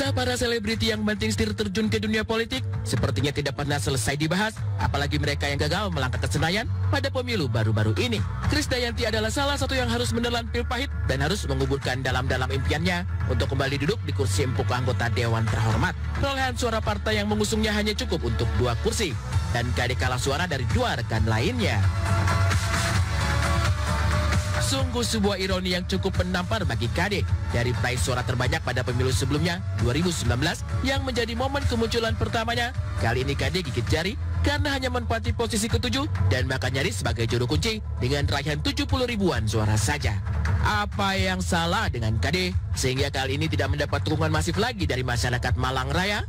Kisah para selebriti yang banting setir terjun ke dunia politik sepertinya tidak pernah selesai dibahas, apalagi mereka yang gagal melangkah ke Senayan pada pemilu baru-baru ini. Krisdayanti adalah salah satu yang harus menelan pil pahit dan harus menguburkan dalam-dalam impiannya untuk kembali duduk di kursi empuk anggota Dewan Terhormat. Perolehan suara partai yang mengusungnya hanya cukup untuk 2 kursi, dan Kade kalah suara dari 2 rekan lainnya. Sungguh sebuah ironi yang cukup menampar bagi Kade. Dari peraih suara terbanyak pada pemilu sebelumnya, 2019, yang menjadi momen kemunculan pertamanya, kali ini Kade gigit jari karena hanya menempati posisi ke-7 dan bahkan nyaris sebagai juru kunci dengan raihan 70 ribuan suara saja. Apa yang salah dengan Kade sehingga kali ini tidak mendapat dukungan masif lagi dari masyarakat Malang Raya?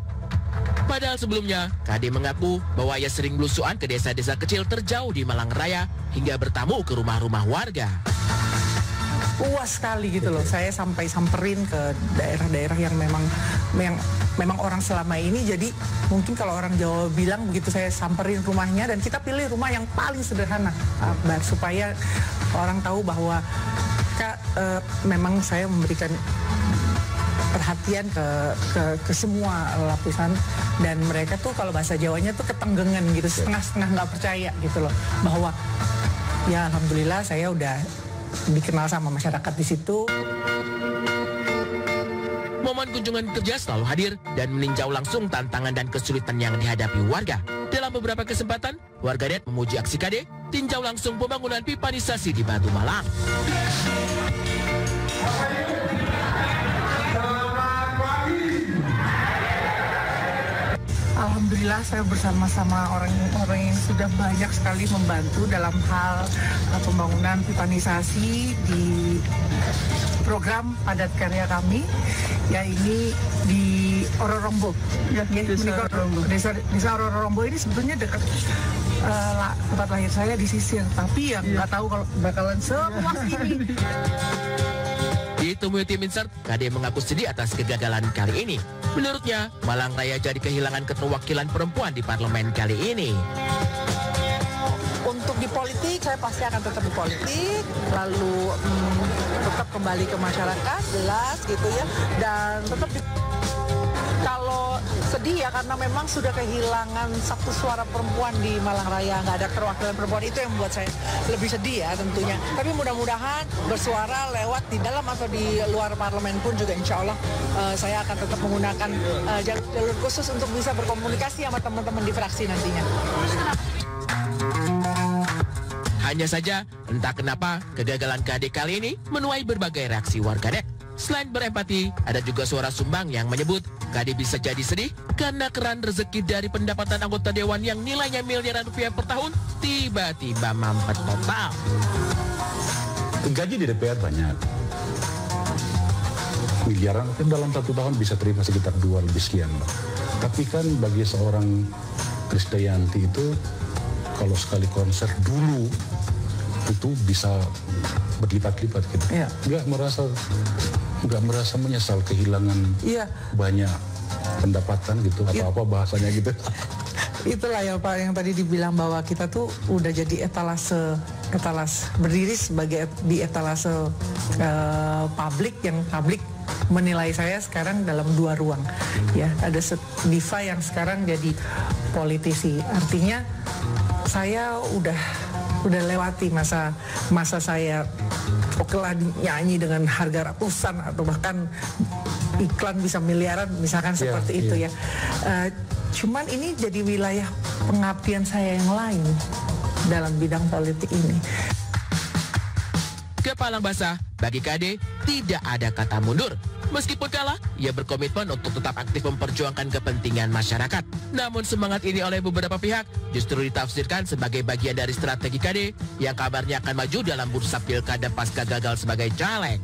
Padahal sebelumnya, Kade mengaku bahwa ia sering belusuan ke desa-desa kecil terjauh di Malang Raya hingga bertamu ke rumah-rumah warga. Puas sekali gitu loh, saya sampai samperin ke daerah-daerah yang memang orang selama ini, jadi mungkin kalau orang Jawa bilang begitu, saya samperin rumahnya dan kita pilih rumah yang paling sederhana, supaya orang tahu bahwa memang saya memberikan perhatian ke semua lapisan, dan mereka tuh kalau bahasa Jawanya tuh ketenggengan gitu, setengah-setengah nggak percaya gitu loh, bahwa ya alhamdulillah saya udah dikenal sama masyarakat di situ. Momen kunjungan kerja selalu hadir dan meninjau langsung tantangan dan kesulitan yang dihadapi warga. Dalam beberapa kesempatan, warganet memuji aksi Kade tinjau langsung pembangunan pipanisasi di Batu Malang. Alhamdulillah saya bersama-sama orang-orang yang sudah banyak sekali membantu dalam hal pembangunan pipanisasi di program padat karya kami, ya ini di Ororombo. Desa Ororombo ini sebetulnya dekat tempat lahir saya di Sisir, tapi yang nggak tahu kalau bakalan seluas ini. Ditemui tim Insert, Kade mengaku sedih atas kegagalan kali ini. Menurutnya, Malang Raya jadi kehilangan keterwakilan perempuan di parlemen kali ini. Untuk di politik, saya pasti akan tetap di politik, lalu tetap kembali ke masyarakat, jelas gitu ya, dan tetap kalau sedih ya karena memang sudah kehilangan satu suara perempuan di Malang Raya, nggak ada perwakilan perempuan, itu yang membuat saya lebih sedih ya tentunya. Tapi mudah-mudahan bersuara lewat di dalam atau di luar parlemen pun juga insya Allah saya akan tetap menggunakan jalur khusus untuk bisa berkomunikasi sama teman-teman di fraksi nantinya. Hanya saja, entah kenapa kegagalan Kade kali ini menuai berbagai reaksi warganet. Selain berempati, ada juga suara sumbang yang menyebut Kade bisa jadi sedih karena keran rezeki dari pendapatan anggota dewan yang nilainya miliaran rupiah per tahun tiba-tiba mampet total. Gaji di DPR banyak. Miliaran kan dalam 1 tahun bisa terima sekitar 2 lebih sekian. Tapi kan bagi seorang Krisdayanti itu kalau sekali konser dulu itu bisa berlipat-lipat gitu. Iya. Nggak merasa menyesal kehilangan banyak pendapatan gitu, apa bahasanya gitu. Itulah ya Pak yang tadi dibilang bahwa kita tuh udah jadi etalase berdiri sebagai di etalase publik, yang publik menilai saya sekarang dalam 2 ruang. Ya, ada Diva yang sekarang jadi politisi. Artinya saya udah lewati masa saya okelah nyanyi dengan harga ratusan atau bahkan iklan bisa miliaran misalkan seperti itu ya. Cuman ini jadi wilayah pengabdian saya yang lain dalam bidang politik ini. Kepalang basah, bagi Kade tidak ada kata mundur. Meskipun kalah, ia berkomitmen untuk tetap aktif memperjuangkan kepentingan masyarakat. Namun semangat ini oleh beberapa pihak justru ditafsirkan sebagai bagian dari strategi Kade yang kabarnya akan maju dalam bursa pilkada pasca gagal sebagai caleg.